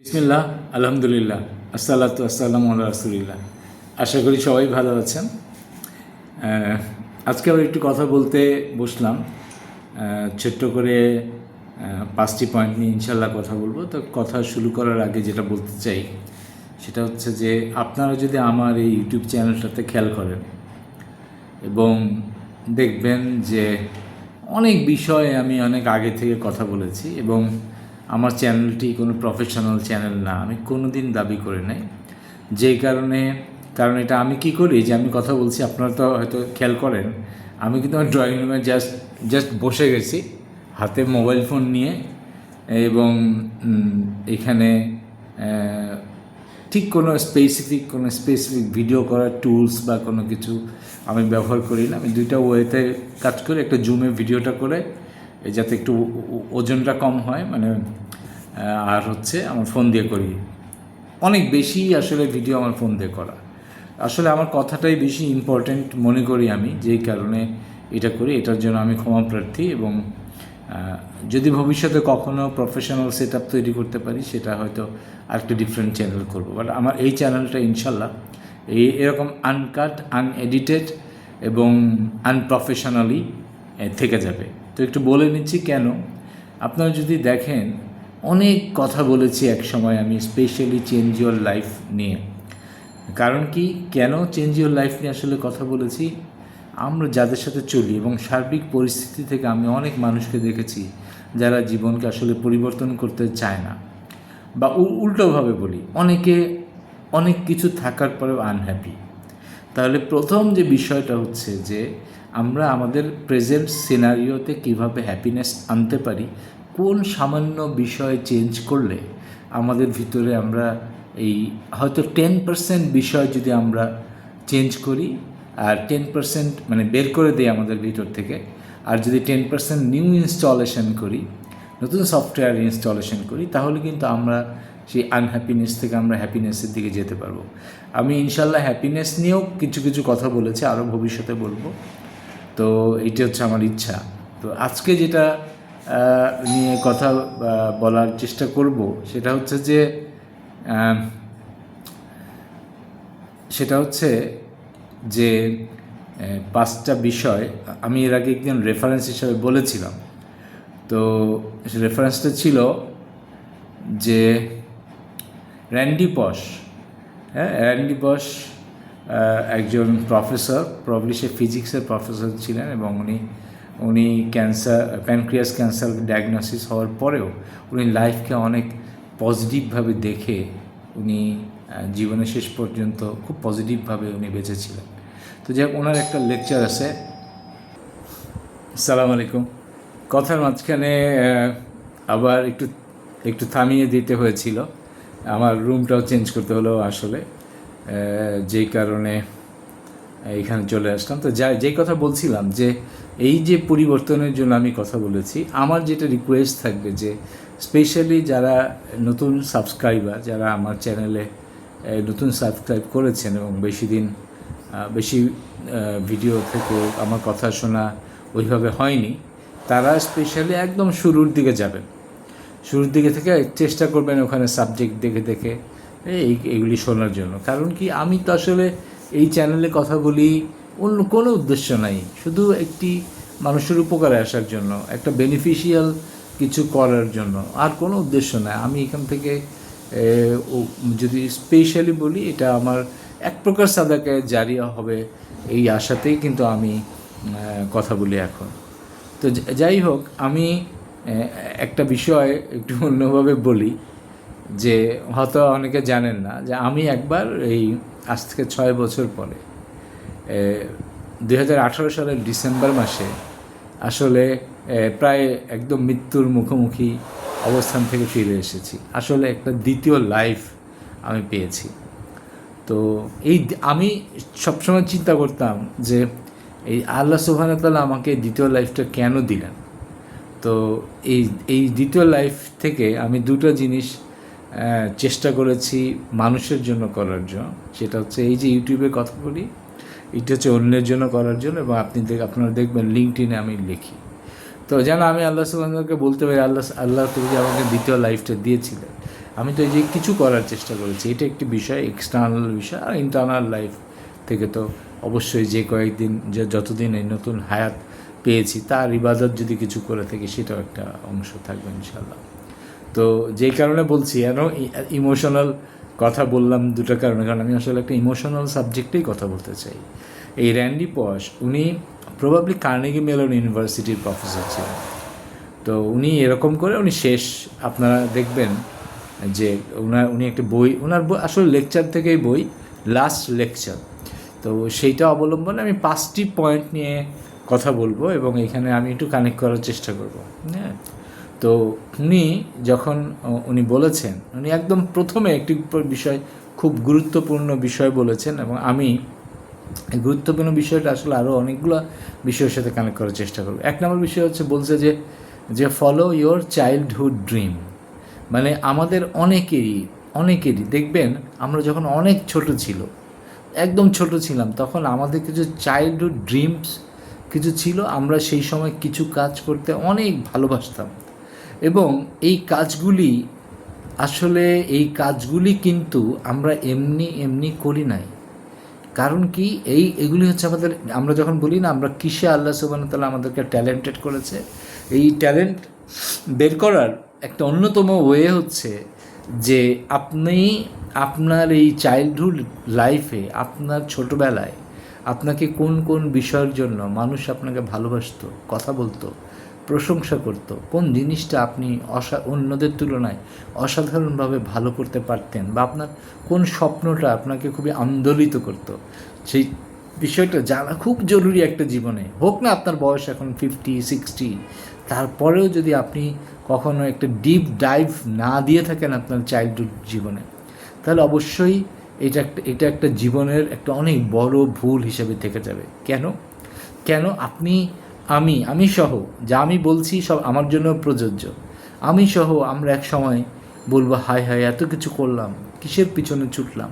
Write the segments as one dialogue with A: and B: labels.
A: বিসমিল্লাহ, আলহামদুলিল্লাহ, আসসালাতু আসসালামু আলা রাসূলিল্লাহ। আশা করি সবাই ভালো আছেন। আজকে আবার একটু কথা বলতে বসলাম। ছোট্ট করে 5টি পয়েন্ট নিয়ে ইনশাল্লাহ কথা বলবো। তো কথা শুরু করার আগে যেটা বলতে চাই সেটা হচ্ছে যে আপনারা যদি আমার এই ইউটিউব চ্যানেলটাতে খেয়াল করেন এবং দেখবেন যে অনেক বিষয়ে আমি অনেক আগে থেকে কথা বলেছি এবং আমার চ্যানেলটি কোনো প্রফেশনাল চ্যানেল না, আমি কোনো দিন দাবি করি নাই। যেই কারণ এটা আমি কি করি যে আমি কথা বলছি, আপনারা তো হয়তো খেয়াল করেন, আমি কিন্তু আমার ড্রয়িং রুমে জাস্ট বসে গেছি হাতে মোবাইল ফোন নিয়ে এবং এখানে ঠিক কোনো স্পেসিফিক ভিডিও করার টুলস বা কোনো কিছু আমি ব্যবহার করি না। আমি দুইটা ওয়েতে কাজ করি। একটা জুমে ভিডিওটা করে যাতে একটু ওজনটা কম হয়, আর হচ্ছে আমার ফোন দিয়ে করি। অনেক বেশি আসলে ভিডিও আমার ফোন দিয়ে করা, আসলে আমার কথাটাই বেশি ইম্পর্ট্যান্ট মনে করি আমি, যেই কারণে এটা করি। এটার জন্য আমি ক্ষমা প্রার্থী এবং যদি ভবিষ্যতে কখনও প্রফেশনাল সেট আপ তৈরি করতে পারি সেটা হয়তো আরেকটা ডিফারেন্ট চ্যানেল করবো। বাট আমার এই চ্যানেলটা ইনশাল্লাহ এরকম আনকাট, আনএডিটেড এবং আনপ্রফেশনালি থেকে যাবে। তো একটু বলে নিচ্ছি কেন। আপনারা যদি দেখেন, অনেক কথা বলেছি এক সময় আমি, স্পেশালি চেঞ্জ ইউর লাইফ নিয়ে। কারণ কি, কেন চেঞ্জ ইউর লাইফ নিয়ে আসলে কথা বলেছি, আমরা যাদের সাথে চলি এবং সার্বিক পরিস্থিতি থেকে আমি অনেক মানুষকে দেখেছি যারা জীবনকে আসলে পরিবর্তন করতে চায় না, বা উল্টোভাবে বলি, অনেকে অনেক কিছু থাকার পরেও আনহ্যাপি। তাহলে প্রথম যে বিষয়টা হচ্ছে যে আমরা আমাদের প্রেজেন্ট সিনারিওতে কীভাবে হ্যাপিনেস আনতে পারি, কোন সামান্য বিষয় চেঞ্জ করলে আমাদের ভিতরে আমরা এই হয়তো 10% বিষয় যদি আমরা চেঞ্জ করি আর 10% বের করে দিই আমাদের ভিতর থেকে, আর যদি 10% নিউ ইনস্টলেশন করি, নতুন সফটওয়্যার ইনস্টলেশন করি, তাহলে কিন্তু আমরা সেই আনহ্যাপিনেস থেকে আমরা হ্যাপিনেসের দিকে যেতে পারবো। আমি ইনশাল্লাহ হ্যাপিনেস নিয়েও কিছু কথা বলেছি, আরও ভবিষ্যতে বলবো। তো এইটি হচ্ছে আমার ইচ্ছা। তো আজকে যেটা নিয়ে কথা বলার চেষ্টা করব সেটা হচ্ছে যে 5টা বিষয় আমি এর আগে একদিন রেফারেন্স হিসাবে বলেছিলাম। তো রেফারেন্সটা ছিল যে র্যান্ডি পশ। র্যান্ডি পশ একজন প্রফেসর, প্রবলি সে ফিজিক্সের প্রফেসর ছিলেন এবং উনি প্যানক্রিয়াস ক্যান্সার ডায়াগনোসিস হওয়ার পরেও উনি লাইফকে অনেক পজিটিভভাবে দেখে উনি জীবনের শেষ পর্যন্ত খুব পজিটিভভাবে উনি বেঁচেছিলেন। তো যাই হোক, ওনার একটা লেকচার আছে। আসসালামু আলাইকুম। কথার মাঝখানে আবার একটু থামিয়ে দিতে হয়েছিল, আমার রুমটাও চেঞ্জ করতে হলো আসলে, যেই কারণে এইখানে চলে আসলাম। তো যেই কথা বলছিলাম যে এই যে পরিবর্তনের জন্য আমি কথা বলেছি, আমার যেটা রিকোয়েস্ট থাকবে যে স্পেশালি যারা নতুন সাবস্ক্রাইবার, যারা আমার চ্যানেলে নতুন সাবস্ক্রাইব করেছেন এবং বেশি ভিডিও থেকে আমার কথা শোনা ওইভাবে হয়নি, তারা স্পেশালি একদম শুরুর দিকে যাবেন। শুরুর দিকে থেকে চেষ্টা করবেন ওখানে সাবজেক্ট দেখে এইগুলি শোনার জন্য। কারণ কি, আমি তো আসলে এই চ্যানেলে কথা বলি অন্য কোনো উদ্দেশ্য নাই, শুধু একটি মানুষের উপকারে আসার জন্য, একটা বেনিফিশিয়াল কিছু করার জন্য, আর কোনো উদ্দেশ্য নাই। আমি এখান থেকে যদি স্পেশালি বলি, এটা আমার এক প্রকার সাদাকে জারিয়া হবে এই আশাতেই কিন্তু আমি কথা বলি এখন। তো যাই হোক, আমি একটা বিষয় একটু অন্যভাবে বলি যে হয়তো অনেকে জানেন না যে আমি একবার এই আজ থেকে 6 বছর পরে 2018 সালের ডিসেম্বর মাসে আসলে প্রায় একদম মৃত্যুর মুখোমুখি অবস্থান থেকে ফিরে এসেছি। আসলে একটা দ্বিতীয় লাইফ আমি পেয়েছি। তো আমি সবসময় চিন্তা করতাম যে এই আল্লাহ সুবহানাহু ওয়া তাআলা আমাকে দ্বিতীয় লাইফটা কেন দিলেন। তো এই দ্বিতীয় লাইফ থেকে আমি দুটো জিনিস চেষ্টা করেছি মানুষের জন্য করার জন্য। সেটা হচ্ছে এই যে ইউটিউবে কথা বলি, এটা হচ্ছে অন্যের জন্য করার জন্য, এবং আপনারা দেখবেন লিঙ্কডইনে আমি লিখি। তো যেন আমি আল্লাহ সুবহানাহু ওয়া তাআলাকে বলতে পারি, আল্লাহ তুমি যে আমাকে দ্বিতীয় লাইফটা দিয়েছিলেন, আমি তো এই যে কিছু করার চেষ্টা করেছি, এটা একটি বিষয়, এক্সটার্নাল বিষয়। আর ইন্টারনাল লাইফ থেকে তো অবশ্যই যে কয়েকদিন, যে যতদিন এই নতুন হায়াত পেয়েছি তার ইবাদত যদি কিছু করে থাকি সেটাও একটা অংশ থাকবে ইনশাল্লাহ। তো যেই কারণে বলছি, ইমোশনাল কথা বললাম দুটো কারণে, কারণ আমি আসলে একটা ইমোশনাল সাবজেক্টেই কথা বলতে চাই। এই র্যান্ডি পশ উনি প্রবাবলি কার্নেগি মেলন ইউনিভার্সিটির প্রফেসর ছিলেন। তো উনি এরকম করে উনি শেষ, আপনারা দেখবেন যে উনি একটা বই, ওনার বই আসলে লেকচার থেকেই বই, লাস্ট লেকচার। তো সেইটা অবলম্বনে আমি 5টি পয়েন্ট নিয়ে কথা বলবো এবং এখানে আমি একটু কানেক্ট করার চেষ্টা করব। হ্যাঁ, তো উনি যখন উনি বলেছেন, উনি একদম প্রথমে একটি বিষয়, খুব গুরুত্বপূর্ণ বিষয় বলেছেন, এবং আমি এই গুরুত্বপূর্ণ বিষয়টা আসলে আরও অনেকগুলো বিষয়ের সাথে কানেক্ট করার চেষ্টা করব। 1 নম্বর বিষয় হচ্ছে, বলছে যে ফলো ইয়োর চাইল্ডহুড ড্রিম। মানে আমাদের অনেকেরই দেখবেন, আমরা যখন অনেক ছোট ছিল, একদম ছোট ছিলাম, তখন আমাদের কিছু চাইল্ডহুড ড্রিমস কিছু ছিল। আমরা সেই সময় কিছু কাজ করতে অনেক ভালোবাসতাম, এবং এই কাজগুলি কিন্তু আমরা এমনি করি নাই। কারণ কি, এগুলি হচ্ছে আমাদের, আমরা যখন বলি না আমরা কিসে আল্লাহ সুবহানাহু ওয়া তাআলা আমাদেরকে ট্যালেন্টেড করেছে, এই ট্যালেন্ট বের করার একটা অন্যতম ওয়ে হচ্ছে যে আপনি আপনার এই চাইল্ডহুড লাইফে, আপনার ছোটোবেলায় আপনাকে কোন কোন বিষয়ের জন্য মানুষ আপনাকে ভালোবাসতো, কথা বলতো, প্রশংসা করতো, কোন জিনিসটা আপনি অন্যদের তুলনায় অসাধারণভাবে ভালো করতে পারতেন, বা আপনার কোন স্বপ্নটা আপনাকে খুবই আন্দোলিত করতো, সেই বিষয়টা জানা খুব জরুরি একটা জীবনে। হোক না আপনার বয়স এখন 50-60, তারপরেও যদি আপনি কখনো একটা ডিপ ডাইভ না দিয়ে থাকেন আপনার চাইল্ডহুড জীবনে, তাহলে অবশ্যই এটা একটা জীবনের একটা অনেক বড় ভুল হিসেবে থেকে যাবে। কেন আমি সহ, যা আমি বলছি সব আমার জন্য প্রযোজ্য। আমি সহ আমরা এক সময় বলবো, হায় এত কিছু করলাম, কিসের পিছনে ছুটলাম,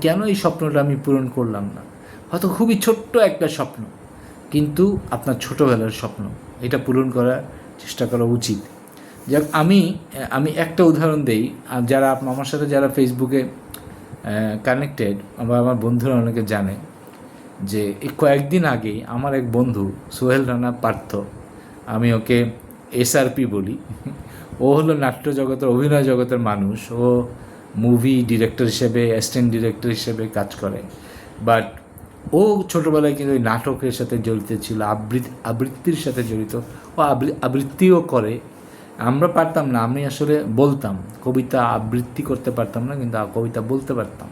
A: কেন এই স্বপ্নটা আমি পূরণ করলাম না। হয়তো খুবই ছোট্ট একটা স্বপ্ন, কিন্তু আপনার ছোটোবেলার স্বপ্ন, এটা পূরণ করার চেষ্টা করা উচিত। যাক, আমি একটা উদাহরণ দেই। যারা আমার সাথে যারা ফেসবুকে কানেক্টেড, আমার বন্ধুরা অনেকে জানে যে এই কয়েকদিন আগেই আমার এক বন্ধু সোহেল রানা পার্থ, আমি ওকে SRP বলি, ও হলো নাট্য জগতের, অভিনয় জগতের মানুষ। ও মুভি ডিরেক্টর হিসেবে, অ্যাসিস্ট্যান্ট ডিরেক্টর হিসেবে কাজ করে, বাট ও ছোটোবেলায় কিন্তু ওই নাটকের সাথে জড়িত ছিল, আবৃত্তির সাথে জড়িত। ও আবৃত্তিও করে। আমরা পারতাম না, আমি আসলে বলতাম, কবিতা আবৃত্তি করতে পারতাম না, কিন্তু কবিতা বলতে পারতাম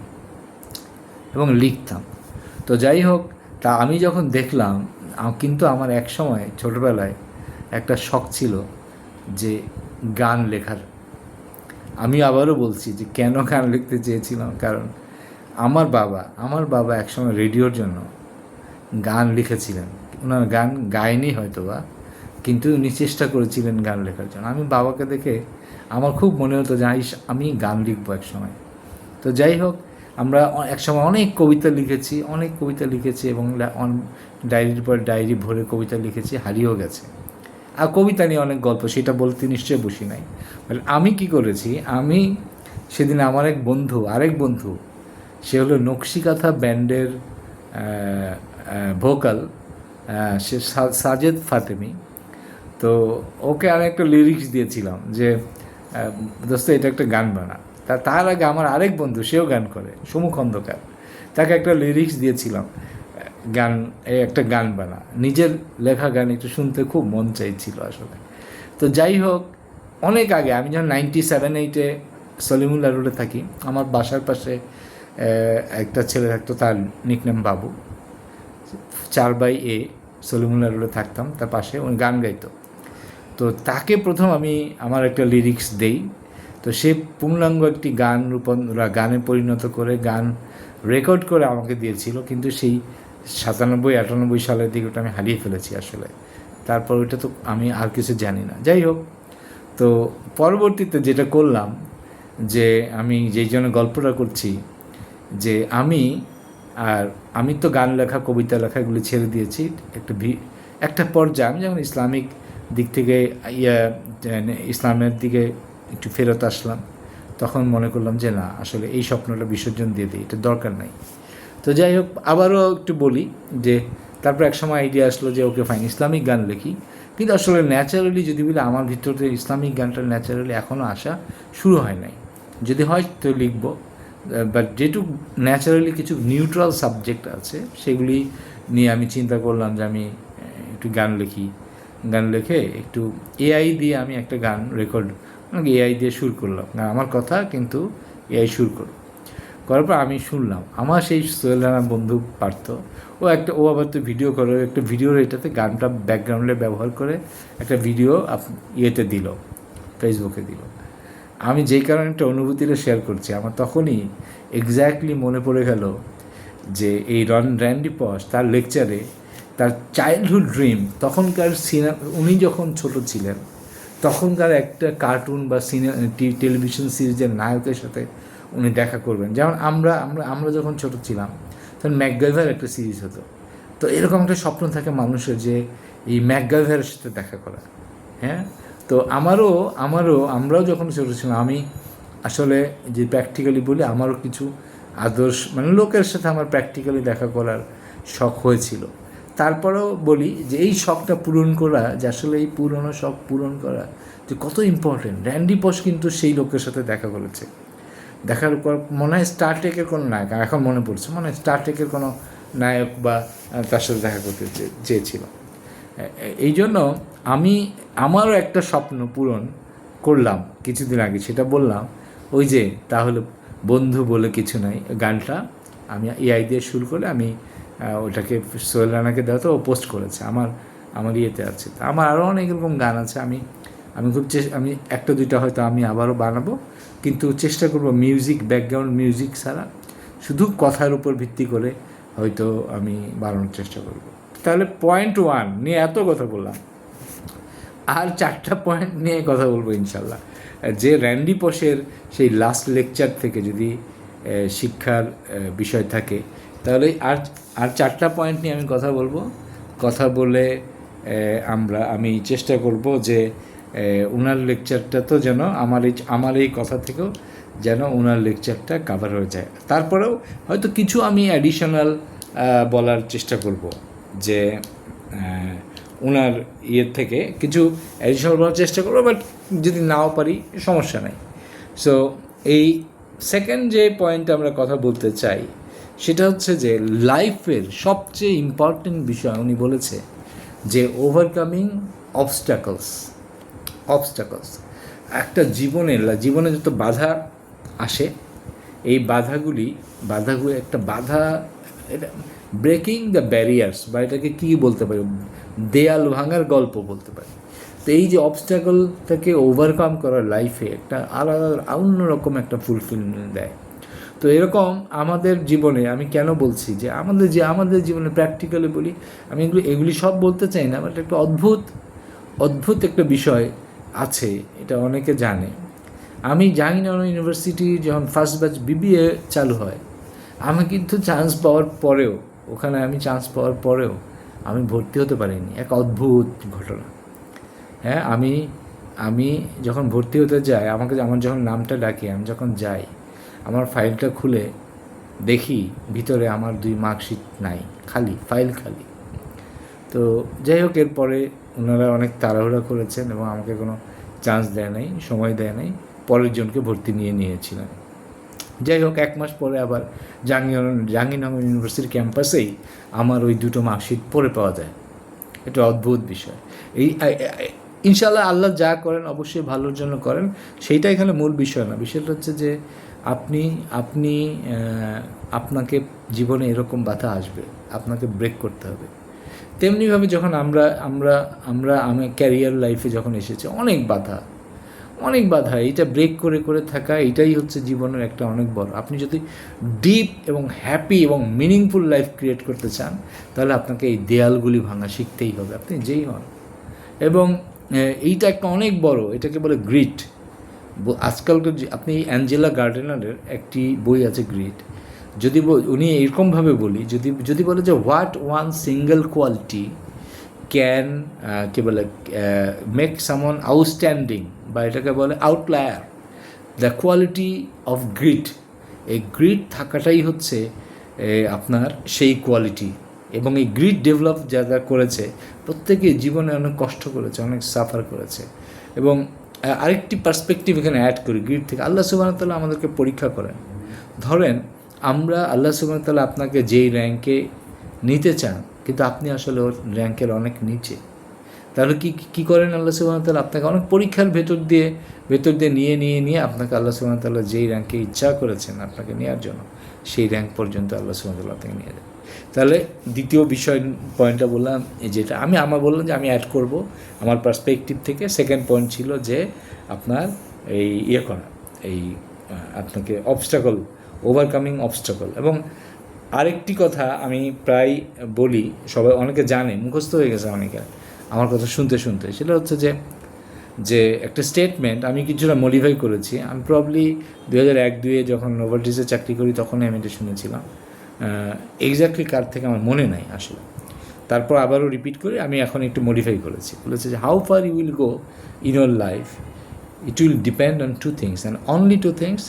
A: এবং লিখতাম। তো যাই হোক, তা আমি যখন দেখলাম, কিন্তু আমার এক সময় ছোটোবেলায় একটা শখ ছিল যে গান লেখার। আমি আবারও বলছি যে কেন গান লিখতে চেয়েছিলাম, কারণ আমার বাবা একসময় রেডিওর জন্য গান লিখেছিলেন। ওনার গান গায়নি হয়তো বা, কিন্তু উনি চেষ্টা করেছিলেন গান লেখার জন্য। আমি বাবাকে দেখে আমার খুব মনে হতো যে আমি গান লিখবো এক সময়। তো যাই হোক, আমরা একসময় অনেক কবিতা লিখেছি এবং ডায়েরির পর ডায়েরি ভরে কবিতা লিখেছি, হারিয়েও গেছে। আর কবিতা নিয়ে অনেক গল্প, সেটা বলতে নিশ্চয়ই বসি নাই। আমি কি করেছি, আমি সেদিন আমার আরেক বন্ধু, সে হলো নকশিকাথা ব্যান্ডের ভোকাল, সে সাজেদ ফাতেমি। তো ওকে আমি একটা লিরিক্স দিয়েছিলাম যে দোস্ত এটা একটা গান বানা। তার আগে আমার আরেক বন্ধু, সেও গান করে, সমু খন্দকার, তাকে একটা লিরিক্স দিয়েছিলাম, একটা গান বানা। নিজের লেখা গান একটু শুনতে খুব মন চাইছিল আসলে। তো যাই হোক, অনেক আগে, আমি যখন 97-8 সলিমুল্লাহ রোডে থাকি, আমার বাসার পাশে একটা ছেলে থাকতো, তার নিকনেম বাবু, 4/A সলিমুল্লাহ রোডে থাকতাম, তার পাশে উনি গান গাইতো। তো তাকে প্রথম আমি আমার একটা লিরিক্স দেই। তো সে পূর্ণাঙ্গ একটি গানে পরিণত করে, গান রেকর্ড করে আমাকে দিয়েছিল, কিন্তু সেই 97-98 সালের দিকে ওটা আমি হারিয়ে ফেলেছি আসলে। তারপর ওইটা তো আমি আর কিছু জানি না। যাই হোক, তো পরবর্তীতে যেটা করলাম, যে আমি যেই জন্য গল্পটা করছি, যে আমি তো গান লেখা, কবিতা লেখা এগুলি ছেড়ে দিয়েছি। একটা পর্যায়ে আমি যখন ইসলামিক দিক থেকে ইসলামের দিকে একটু ফেরত আসলাম, তখন মনে করলাম যে না, আসলে এই স্বপ্নটা বিসর্জন দিয়ে দিই, এটা দরকার নাই। তো যাই হোক, আবারও একটু বলি যে তারপর এক সময় আইডিয়া আসলো যে ওকে ফাইন, ইসলামিক গান লিখি। কিন্তু আসলে ন্যাচারালি যদি বলি, আমার ভিতরে ইসলামিক গানটা ন্যাচারালি এখনও আসা শুরু হয় নাই। যদি হয় তো লিখবো, বাট যেটুকু ন্যাচারালি কিছু নিউট্রাল সাবজেক্ট আছে সেগুলি নিয়ে আমি চিন্তা করলাম যে আমি একটু গান লিখি। গান লিখে একটু এআই দিয়ে আমি একটা গান রেকর্ড, এআই দিয়ে সুর করলাম, আমার কথা কিন্তু এআই সুর করলো। করার পর আমি শুনলাম, আমার সেই সোহেল রানা বন্ধু পারত, ও আবার তো ভিডিও করে, একটা ভিডিওর এটাতে গানটা ব্যাকগ্রাউন্ডে ব্যবহার করে একটা ভিডিও ইয়েতে দিল, ফেসবুকে দিল। আমি যেই কারণে একটা অনুভূতিটা শেয়ার করছি, আমার তখনই এক্স্যাক্টলি মনে পড়ে গেল যে এই র্যান্ডি পশ তার লেকচারে তার চাইল্ডহুড ড্রিম, তখনকার উনি যখন ছোট ছিলেন তখনকার একটা কার্টুন বা টেলিভিশন সিরিজের নায়কের সাথে উনি দেখা করবেন। যেমন আমরা আমরা আমরা যখন ছোট ছিলাম তখন ম্যাকগাইভার একটা সিরিজ হতো। তো এরকম একটা স্বপ্ন থাকে মানুষের যে এই ম্যাকগাইভারের সাথে দেখা করা। হ্যাঁ, তো আমরাও যখন ছোটো ছিলাম, আমি আসলে যে প্র্যাকটিক্যালি বলি, আমারও কিছু আদর্শ মানে লোকের সাথে আমার প্র্যাকটিক্যালি দেখা করার শখ হয়েছিল। তারপরেও বলি যে এই শখটা পূরণ করা, যে আসলে এই পুরনো শখ পূরণ করা যে কত ইম্পর্টেন্ট। র্যান্ডি পশ কিন্তু সেই লোকের সাথে দেখা করেছে, দেখার পর মনে হয় স্টার ট্রেকের কোনো নায়ক, এখন মনে পড়ছে, মনে হয় স্টার ট্রেকের কোনো নায়ক বা তার সাথে দেখা করতে চেয়েছিল। এই জন্য আমারও একটা স্বপ্ন পূরণ করলাম কিছুদিন আগে, সেটা বললাম। ওই যে তাহলে বন্ধু বলে কিছু নাই গানটা আমি এআই দিয়ে শুরু করে আমি ওটাকে সোহেল রানাকে দেওয়া, তো ও পোস্ট করেছে, আমার ইয়েতে আছে। আমার আরও অনেক রকম গান আছে, আমি আমি একটা দুইটা হয়তো আমি আবারও বানাবো, কিন্তু চেষ্টা করব মিউজিক, ব্যাকগ্রাউন্ড মিউজিক ছাড়া শুধু কথার উপর ভিত্তি করে হয়তো আমি বানানোর চেষ্টা করব। তাহলে পয়েন্ট 1 নিয়ে এত কথা বললাম, আর 4টা পয়েন্ট নিয়ে কথা বলবো ইনশাল্লাহ। যে র্যান্ডি পশের সেই লাস্ট লেকচার থেকে যদি শিক্ষার বিষয় থাকে, তাহলে আর 4টা পয়েন্ট নিয়ে আমি কথা বলবো। কথা বলে আমি চেষ্টা করব যে ওনার লেকচারটা তো যেন আমার এই কথা থেকেও যেন ওনার লেকচারটা কাভার হয়ে যায়। তারপরেও হয়তো কিছু আমি অ্যাডিশনাল বলার চেষ্টা করব, যে ওনার ইয়ের থেকে কিছু অ্যাডিশনাল বলার চেষ্টা করবো, বাট যদি নাও পারি সমস্যা নাই। সো এই সেকেন্ড যে পয়েন্ট আমরা কথা বলতে চাই সেটা হচ্ছে যে লাইফের সবচেয়ে ইম্পর্টেন্ট বিষয় উনি বলেছে যে ওভারকামিং অবস্ট্যাকলস। একটা জীবনে যত বাধা আসে, এই বাধাগুলি একটা বাধা, এটা ব্রেকিং দ্য ব্যারিয়ার্স, বা এটাকে কী বলতে পারি, দেয়াল ভাঙার গল্প বলতে পারি। তো এই যে অবস্ট্যাকলটাকে ওভারকাম করার লাইফে একটা আলাদা অন্যরকম একটা ফুলফিলমেন্ট দেয়। তো এরকম আমাদের জীবনে, আমি কেন বলছি যে আমাদের জীবনে প্র্যাকটিক্যালি বলি, আমি এগুলি সব বলতে চাই না, বাট একটা অদ্ভুত একটা বিষয় আছে, এটা অনেকে জানে। আমি জাহাঙ্গীরনগর ইউনিভার্সিটি যখন ফার্স্ট ব্যাচ বিবিএ চালু হয়, আমি কিন্তু চান্স পাওয়ার পরেও আমি ভর্তি হতে পারিনি। এক অদ্ভুত ঘটনা। হ্যাঁ, আমি যখন ভর্তি হতে যাই, আমার যখন নামটা ডাকে, আমি যখন যাই, আমার ফাইলটা খুলে দেখি ভিতরে আমার 2 মার্কশিট নাই, ফাইল খালি। তো যাই হোক, এরপরে ওনারা অনেক তাড়াহুড়া করেছেন এবং আমাকে কোনো চান্স দেয় নাই, সময় দেয় নাই, পরের জনকে ভর্তি নিয়েছিলেন। যাই হোক, 1 মাস পরে আবার জাহাঙ্গীরনগর ইউনিভার্সিটির ক্যাম্পাসেই আমার ওই 2টো মার্কশিট পরে পাওয়া যায়। এটা অদ্ভুত বিষয়। ইনশাআল্লাহ আল্লাহ যা করেন অবশ্যই ভালোর জন্য করেন, সেইটা এখানে মূল বিষয় না। বিষয়টা হচ্ছে যে আপনাকে জীবনে এরকম বাধা আসবে, আপনাকে ব্রেক করতে হবে। তেমনিভাবে যখন আমি ক্যারিয়ার লাইফে যখন এসেছে, অনেক বাধা, এইটা ব্রেক করে থাকা, এটাই হচ্ছে জীবনের একটা অনেক বড়। আপনি যদি ডিপ এবং হ্যাপি এবং মিনিংফুল লাইফ ক্রিয়েট করতে চান, তাহলে আপনাকে এই দেয়ালগুলি ভাঙা শিখতেই হবে, আপনি যেই হন। এবং এইটা একটা অনেক বড়, এটাকে বলে গ্রিট। আজকালকার আপনি অ্যাঞ্জেলা গার্ডেনারের একটি বই আছে গ্রিট। যদি উনি এরকমভাবে যদি বলে যে what one single quality can make someone outstanding, বা এটাকে বলে outlier. The quality of grit, এই গ্রিট থাকাটাই হচ্ছে আপনার সেই কোয়ালিটি। এবং এই গ্রিট ডেভেলপ যারা করেছে প্রত্যেকে জীবনে অনেক কষ্ট করেছে, অনেক সাফার করেছে। এবং আরেকটি পার্সপেক্টিভ এখানে অ্যাড করি গ্রিট থেকে, আল্লাহ সুবহানাহু ওয়া তাআলা আমাদেরকে পরীক্ষা করেন। ধরেন আমরা আল্লাহ সুবহানাহু ওয়া তাআলা আপনাকে যেই র্যাঙ্কে নিতে চান, কিন্তু আপনি আসলে ওর র্যাঙ্কের অনেক নিচে, তাহলে কী করেন আল্লাহ সুবহানাহু ওয়া তাআলা আপনাকে অনেক পরীক্ষার ভেতর দিয়ে নিয়ে আপনাকে আল্লাহ সুবহানাহু ওয়া তাআলা যেই র্যাঙ্কে ইচ্ছা করেছেন আপনাকে নেওয়ার জন্য, সেই র্যাঙ্ক পর্যন্ত আল্লাহ সুবহানাহু ওয়া তাআলা আপনাকে নিয়ে যান। তাহলে দ্বিতীয় পয়েন্টটা বললাম, যেটা আমি বললাম যে আমি অ্যাড করব আমার পার্সপেক্টিভ থেকে। সেকেন্ড পয়েন্ট ছিল যে আপনার এই করা, এই আপনাকে অবস্ট্রাকল, ওভারকামিং অবস্ট্রাকল। এবং আরেকটি কথা আমি প্রায় বলি, সবাই অনেকে জানে, মুখস্থ হয়ে গেছে অনেকে আমার কথা শুনতে, সেটা হচ্ছে যে একটা স্টেটমেন্ট আমি কিছুটা মডিফাই করেছি। আমি প্রবলি 2001-2 যখন নোভার্টিসে চাকরি করি তখনই আমি এটা শুনেছিলাম, এক্স্যাক্টলি কার থেকে আমার মনে নাই আসলে। তারপর আবারও রিপিট করে আমি এখন একটু মডিফাই করেছি, বলেছে যে how far you will go in your life, it will depend on 2 things and only 2 things,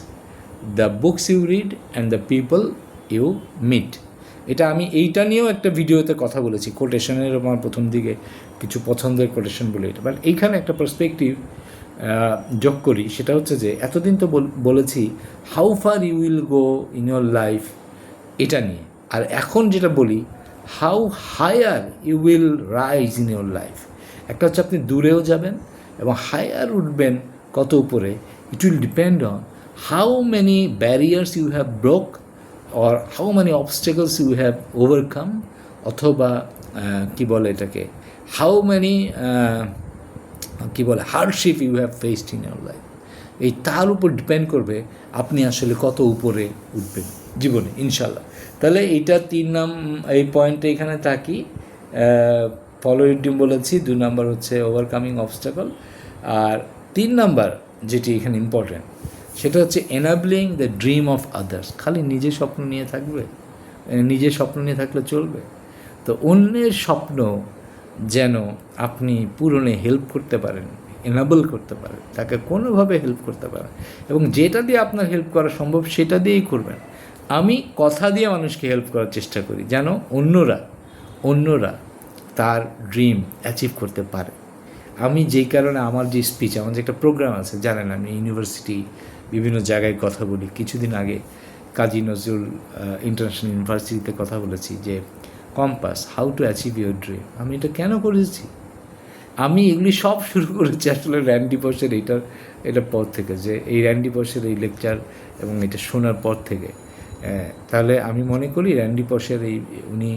A: the books you read and the people you meet. এটা আমি এইটা নিয়েও একটা ভিডিওতে কথা বলেছি, কোটেশনের আমার প্রথম দিকে কিছু পছন্দের কোটেশন বলে এটা। বাট এইখানে একটা পার্সপেক্টিভ যোগ করি, সেটা হচ্ছে যে এতদিন তো বলেছি how far you will go in your life এটা নিয়ে, আর এখন যেটা বলি how higher you will rise in your life. একটা হচ্ছে আপনি দূরেও যাবেন এবং হায়ার উঠবেন কত উপরে, it will depend on how many barriers you have broke or how many obstacles you have overcome, অথবা কি বলে এটাকে, how many কি বলে hardship you have faced in your life. এই তার উপর ডিপেন্ড করবে আপনি আসলে কত উপরে উঠবেন জীবনে ইনশাল্লাহ। তাহলে এইটা এই পয়েন্টে এখানে থাকি। ফলোইডিম বলেছি, 2 নাম্বার হচ্ছে ওভারকামিং অবস্টাকল, আর 3 নাম্বার যেটি এখানে ইম্পর্ট্যান্ট সেটা হচ্ছে enabling the dream of others. খালি নিজের স্বপ্ন নিয়ে থাকলে চলবে? তো অন্যের স্বপ্ন যেন আপনি পূরণে হেল্প করতে পারেন, এনাবল করতে পারেন, তাকে কোনোভাবে হেল্প করতে পারেন, এবং যেটা দিয়ে আপনার হেল্প করা সম্ভব সেটা দিয়েই করবেন। আমি কথা দিয়ে মানুষকে হেল্প করার চেষ্টা করি যেন অন্যরা তার ড্রিম অ্যাচিভ করতে পারে। আমি যেই কারণে আমার যে স্পিচ, আমার যে একটা প্রোগ্রাম আছে জানেন, আমি ইউনিভার্সিটি বিভিন্ন জায়গায় কথা বলি। কিছুদিন আগে কাজী নজরুল ইন্টারন্যাশনাল ইউনিভার্সিটিতে কথা বলেছি যে compass, how to achieve your dream. আমি এটা কেন করেছি? আমি এগুলি সব শুরু করেছি আসলে র্যান্ডি বসের এটার পর থেকে, যে এই র্যান্ডি বসের এই লেকচার এবং এটা শোনার পর থেকে। তাহলে আমি মনে করি র্যান্ডি বসের উনি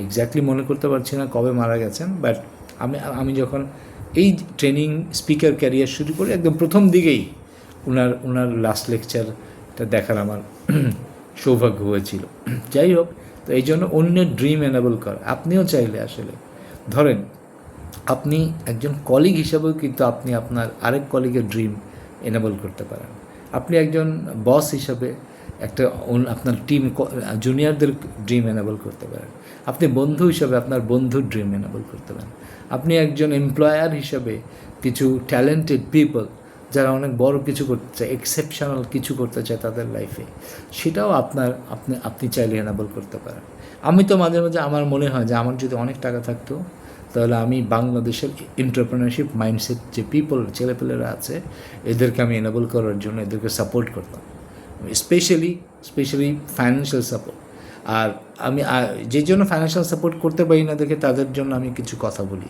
A: এক্স্যাক্টলি মনে করতে পারছি না কবে মারা গেছেন, বাট আমি যখন এই ট্রেনিং স্পিকার ক্যারিয়ার শুরু করি একদম প্রথম দিকেই ওনার লাস্ট লেকচারটা দেখার আমার সৌভাগ্য হয়েছিল। যাই হোক, তো এই জন্য অন্যের ড্রিম এনাবল করা। আপনিও চাইলে আসলে ধরেন আপনি একজন কলিগ হিসাবেও কিন্তু আপনি আপনার আরেক কলিগের ড্রিম এনাবল করতে পারেন। আপনি একজন বস হিসাবে আপনার টিম জুনিয়রদের ড্রিম এনাবল করতে পারেন। আপনি বন্ধু হিসাবে আপনার বন্ধুর ড্রিম এনাবল করতে পারেন। আপনি একজন এমপ্লয়ার হিসাবে কিছু ট্যালেন্টেড পিপল যারা অনেক বড় কিছু করতে চায়, এক্সেপশনাল কিছু করতে চায় তাদের লাইফে, সেটাও আপনি চাইলে এনাবল করতে পারেন। আমি তো মাঝে মাঝে আমার মনে হয় যে আমার যদি অনেক টাকা থাকতো তাহলে আমি বাংলাদেশের এন্টারপ্রেনারশিপ মাইন্ডসেট যে ছেলেপেলেরা আছে এদেরকে আমি এনাবল করার জন্য এদেরকে সাপোর্ট করতাম, স্পেশালি ফাইন্যান্সিয়াল সাপোর্ট। আর আমি যে জন্য ফাইন্যান্সিয়াল সাপোর্ট করতে পারি না দেখে তাদের জন্য আমি কিছু কথা বলি।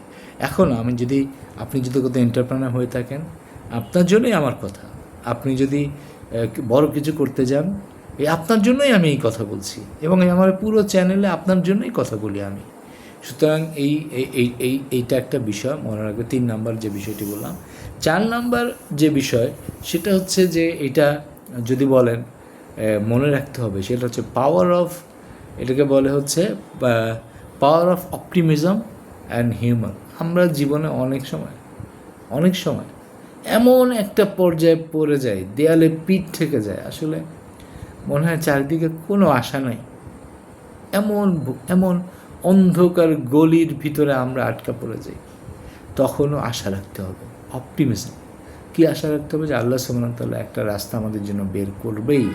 A: এখন আপনি যদি কোথাও এন্টারপ্রেনার হয়ে থাকেন, আপনার জন্যই আমার কথা। আপনি যদি বড় কিছু করতে যান, আপনার জন্যই আমি এই কথা বলছি, এবং আমার পুরো চ্যানেলে আপনার জন্যই কথা বলি আমি। সুতরাং এইটা একটা বিষয় মনে রাখবে। 3 নাম্বার যে বিষয়টি বললাম। 4 নাম্বার যে বিষয় সেটা হচ্ছে যে এটা যদি বলেন মনে রাখতে হবে, সেটা হচ্ছে এটাকে বলে হচ্ছে power of optimism and humour. আমরা জীবনে অনেক সময় এমন একটা পর্যায়ে পড়ে যাই, দেয়ালে পিঠ ঠেকে যায়, আসলে মনে হয় চারিদিকে কোনো আশা নাই, এমন অন্ধকার গলির ভিতরে আমরা আটকা পড়ে যাই। তখনও আশা রাখতে হবে, অপটিমিজম। কী আশা রাখতে হবে? যে আল্লাহ সুবহানাহু ওয়া তাআলা একটা রাস্তা আমাদের জন্য বের করবেই।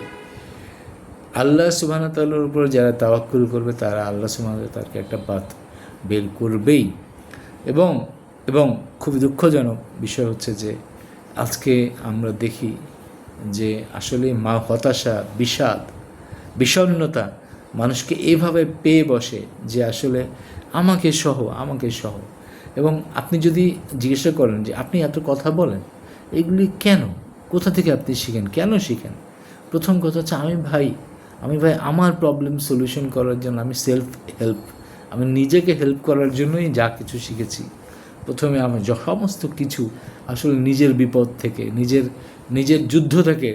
A: আল্লাহ সুবহানাহু ওয়া তাআলার উপর যারা তাওয়াক্কুল করবে তারা আল্লাহ সুবহানাহু ওয়া তাআলা তাদেরকে একটা পথ বের করবেই। এবং এবং খুবই দুঃখজনক বিষয় হচ্ছে যে আজকে আমরা দেখি যে আসলে হতাশা, বিষণ্ণতা মানুষকে এভাবে পেয়ে বসে যে আসলে আমাকে সহ। এবং আপনি যদি জিজ্ঞাসা করেন যে আপনি এত কথা বলেন, এগুলি কেন, কোথা থেকে আপনি শিখেন, কেন শিখেন? প্রথম কথা হচ্ছে আমি ভাই আমার প্রবলেম সলিউশন করার জন্য আমি আমি নিজেকে হেল্প করার জন্যই যা কিছু শিখেছি। প্রথমে আমি সমস্ত কিছু আসলে নিজের বিপদ থেকে, নিজের যুদ্ধ থেকে,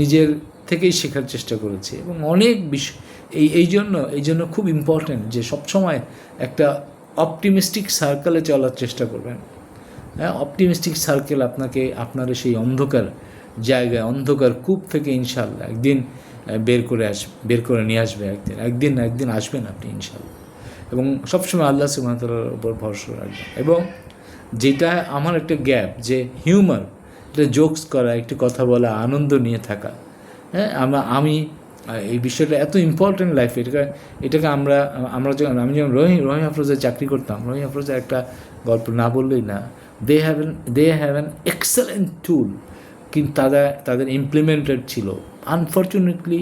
A: নিজের থেকেই শেখার চেষ্টা করেছি। এবং অনেক বিষয় এই জন্য খুব ইম্পর্ট্যান্ট যে সবসময় একটা অপটিমিস্টিক সার্কেলে চলার চেষ্টা করবেন। হ্যাঁ, অপটিমিস্টিক সার্কেল আপনাকে আপনার সেই অন্ধকার জায়গায়, অন্ধকার কূপ থেকে ইনশাআল্লাহ একদিন বের করে নিয়ে আসবে। একদিন আসবেন আপনি ইনশাআল্লাহ। এবং সবসময় আল্লাহ সুবহানাহু ওয়া তাআলার উপর ভরসা রাখবেন। এবং যেটা আমার একটা গ্যাপ, যে হিউমার, এটা জোকস করা, একটু কথা বলা, আনন্দ নিয়ে থাকা, হ্যাঁ, আমি এই বিষয়টা এত ইম্পর্ট্যান্ট লাইফে। এটাকে আমি যখন রহিম আফরোজে চাকরি করতাম, রহিম আফরোজের একটা গল্প না বললেই না। দে হ্যাভ অ্যান এক্সেলেন্ট টুল, কিন্তু তাদের ইমপ্লিমেন্টেড ছিল। আনফর্চুনেটলি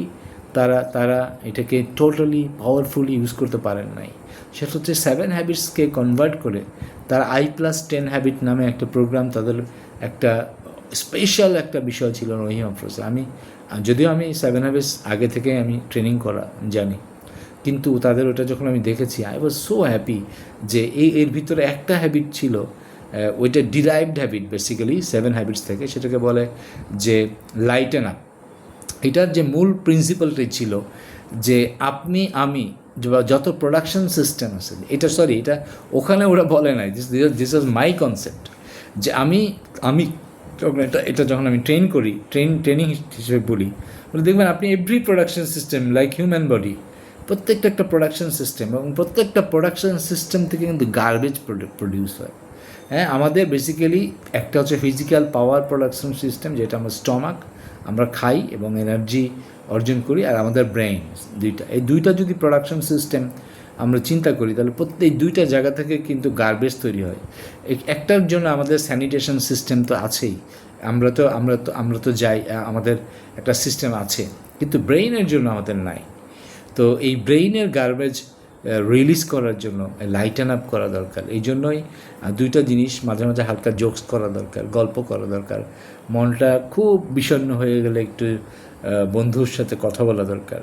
A: তারা এটাকে টোটালি পাওয়ারফুলি ইউজ করতে পারেন নাই। সেটা হচ্ছে 7 হ্যাবিটসকে কনভার্ট করে তারা I+10 হ্যাবিট নামে একটা প্রোগ্রাম, তাদের একটা স্পেশাল একটা বিষয় ছিল রহিম আফরোজে। যদিও আমি 7 হ্যাবিটস আগে থেকে আমি ট্রেনিং করা জানি, কিন্তু তাদের ওটা যখন আমি দেখেছি, আই ওয়াজ সো হ্যাপি যে এর ভিতরে একটা হ্যাবিট ছিল, ওইটা ডিরাইভড হ্যাবিট বেসিক্যালি 7 হ্যাবিটস থেকে, সেটাকে বলে যে লাইটেন আপ। এটার যে মূল প্রিন্সিপালটাই ছিল যে আমি যত প্রোডাকশন সিস্টেম আছে, এটা ওখানে ওরা বলে নাই, দিস ওয়াজ মাই কনসেপ্ট। যে আমি এটা যখন আমি ট্রেনিং হিসেবে বলি, দেখবেন আপনি every production system like human body, প্রত্যেকটা একটা প্রোডাকশন সিস্টেম, এবং প্রত্যেকটা প্রোডাকশন সিস্টেম থেকে কিন্তু গার্বেজ প্রডিউস হয়। হ্যাঁ, আমাদের বেসিক্যালি একটা হচ্ছে ফিজিক্যাল পাওয়ার প্রোডাকশন সিস্টেম, যেটা আমার স্টমাক, আমরা খাই এবং এনার্জি অর্জন করি, আর আমাদের ব্রেইন, এই দুইটা যদি প্রোডাকশন সিস্টেম আমরা চিন্তা করি, তাহলে প্রত্যেক দুইটা জায়গা থেকে কিন্তু গার্বেজ তৈরি হয়। একটার জন্য আমাদের স্যানিটেশন সিস্টেম তো আছেই, আমরা তো যাই, আমাদের একটা সিস্টেম আছে, কিন্তু ব্রেইনের জন্য আমাদের নাই। তো এই ব্রেইনের গার্বেজ রিলিজ করার জন্য লাইটেন আপ করা দরকার। এই জন্যই দুইটা জিনিস, মাঝে মাঝে হালকা জোকস করা দরকার, গল্প করা দরকার। মনটা খুব বিষণ্ণ হয়ে গেলে একটু বন্ধুর সাথে কথা বলা দরকার,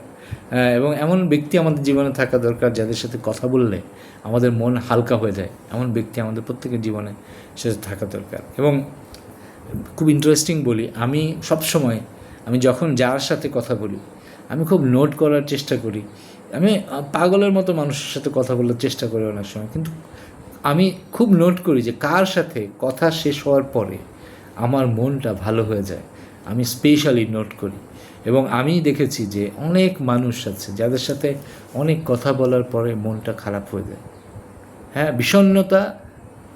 A: এবং এমন ব্যক্তি আমাদের জীবনে থাকা দরকার যাদের সাথে কথা বললে আমাদের মন হালকা হয়ে যায়। এমন ব্যক্তি আমাদের প্রত্যেকের জীবনে সাথে থাকা দরকার। এবং খুব ইন্টারেস্টিং বলি, আমি সবসময় যখন যার সাথে কথা বলি, আমি খুব নোট করার চেষ্টা করি। আমি পাগলের মতো মানুষের সাথে কথা বলার চেষ্টা করি অনেক সময়, কিন্তু আমি খুব নোট করি যে কার সাথে কথা শেষ হওয়ার পরে আমার মনটা ভালো হয়ে যায়, আমি স্পেশালি নোট করি। এবং আমি দেখেছি যে অনেক মানুষ আছে যাদের সাথে অনেক কথা বলার পরে মনটা খারাপ হয়ে যায়, হ্যাঁ, বিষণ্ণতা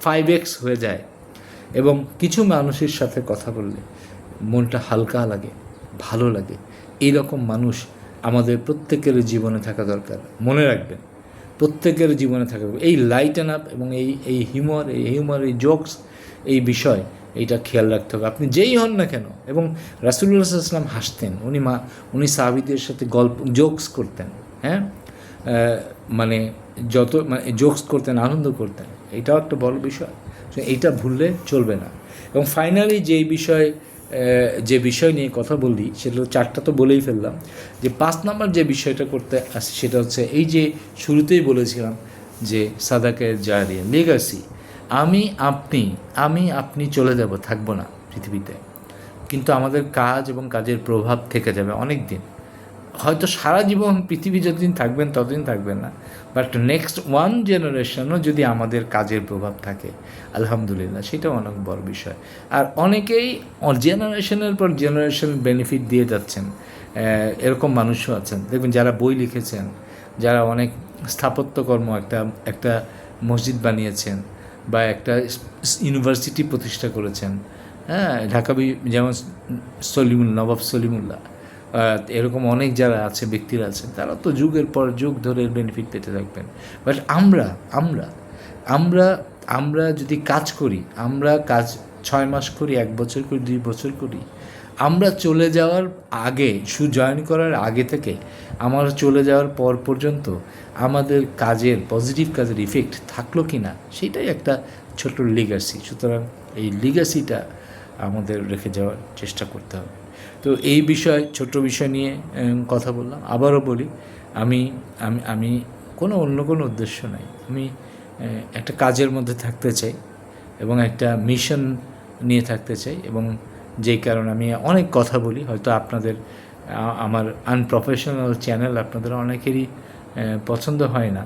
A: 5x হয়ে যায়। এবং কিছু মানুষের সাথে কথা বললে মনটা হালকা লাগে, ভালো লাগে। এইরকম মানুষ আমাদের প্রত্যেকের জীবনে থাকা দরকার। মনে রাখবেন, প্রত্যেকের জীবনে থাকা, এই লাইটেন আপ এবং এই হিউমার, এই জোকস, এই বিষয়, এইটা খেয়াল রাখতে হবে আপনি যেই হন না কেন। এবং রাসূলুল্লাহ সাল্লাল্লাহু আলাইহি ওয়াসাল্লাম হাসতেন, উনি সাহাবীদের সাথে জোকস করতেন, হ্যাঁ, জোকস করতেন, আনন্দ করতেন। এটাও একটা বড় বিষয়, এইটা ভুললে চলবে না। এবং ফাইনালি যে বিষয় নিয়ে কথা বলি, সেটা 4টা তো বলেই ফেললাম। যে 5 নম্বর যে বিষয়টা করতে আসি, সেটা হচ্ছে এই যে শুরুতেই বলেছিলাম যে সাদাকায়ে জারিয়া, লেগাসি। আপনি চলে যাব, থাকবো না পৃথিবীতে, কিন্তু আমাদের কাজ এবং কাজের প্রভাব থেকে যাবে অনেক দিন। হয়তো সারা জীবন পৃথিবী যতদিন থাকবেন ততদিন থাকবেন না, বাট নেক্সট 1 জেনারেশনও যদি আমাদের কাজের প্রভাব থাকে, আলহামদুলিল্লাহ, সেটাও অনেক বড় বিষয়। আর অনেকেই জেনারেশনের পর জেনারেশন বেনিফিট দিয়ে যাচ্ছেন, এরকম মানুষও আছেন দেখবেন, যারা বই লিখেছেন, যারা অনেক স্থাপত্যকর্ম, একটা মসজিদ বানিয়েছেন বা একটা ইউনিভার্সিটি প্রতিষ্ঠা করেছেন, হ্যাঁ, যেমন নবাব সলিমুল্লাহ, এরকম অনেক যারা আছে, ব্যক্তিরা আছেন, তারা তো যুগের পর যুগ ধরে বেনিফিট পেতে থাকবেন। বাট আমরা আমরা আমরা আমরা যদি কাজ করি, আমরা কাজ 6 মাস করি, 1 বছর করি, 2 বছর করি, আমরা চলে যাওয়ার আগে, জয়েন করার আগে থেকে আমার চলে যাওয়ার পর পর্যন্ত আমাদের কাজের, পজিটিভ কাজের ইফেক্ট থাকলো কি না, সেটাই একটা ছোট লিগাসি। সুতরাং এই লিগাসিটা আমাদের রেখে যাওয়ার চেষ্টা করতে হবে। তো এই ছোট বিষয় নিয়ে কথা বললাম। আবারও বলি, আমি আমি আমি অন্য কোনো উদ্দেশ্য নাই। আমি একটা কাজের মধ্যে থাকতে চাই এবং একটা মিশন নিয়ে থাকতে চাই, এবং যেই কারণে আমি অনেক কথা বলি। হয়তো আপনাদের আমার আনপ্রফেশনাল চ্যানেল আপনাদের অনেকেরই পছন্দ হয় না,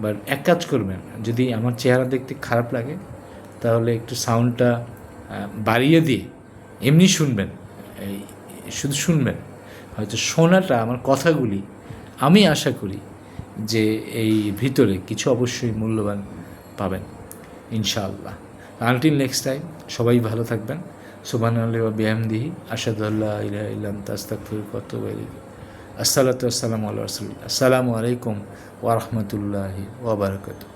A: বাট এক কাজ করবেন, যদি আমার চেহারা দেখতে খারাপ লাগে তাহলে একটু সাউন্ডটা বাড়িয়ে দিয়ে এমনি শুনবেন, শুধু শুনবেন। হয়তো শোনাটা, আমার কথাগুলি, আমি আশা করি যে এই ভিতরে কিছু অবশ্যই মূল্যবান পাবেন ইনশাআল্লাহ। আনটিল নেক্সট টাইম, সবাই ভালো থাকবেন। সুবহানাল্লাহি ওয়া বিহামদিহি, আশহাদু আল্লা ইলাহা ইল্লা আনতা আস্তাগফিরুকা ওয়া আতুবু ইলাইক। আসসালাতু ওয়াসসালামু আলা রাসূলিল্লাহ। আসসালামু আলাইকুম ওয়া রাহমাতুল্লাহি ওয়া বারাকাতুহু।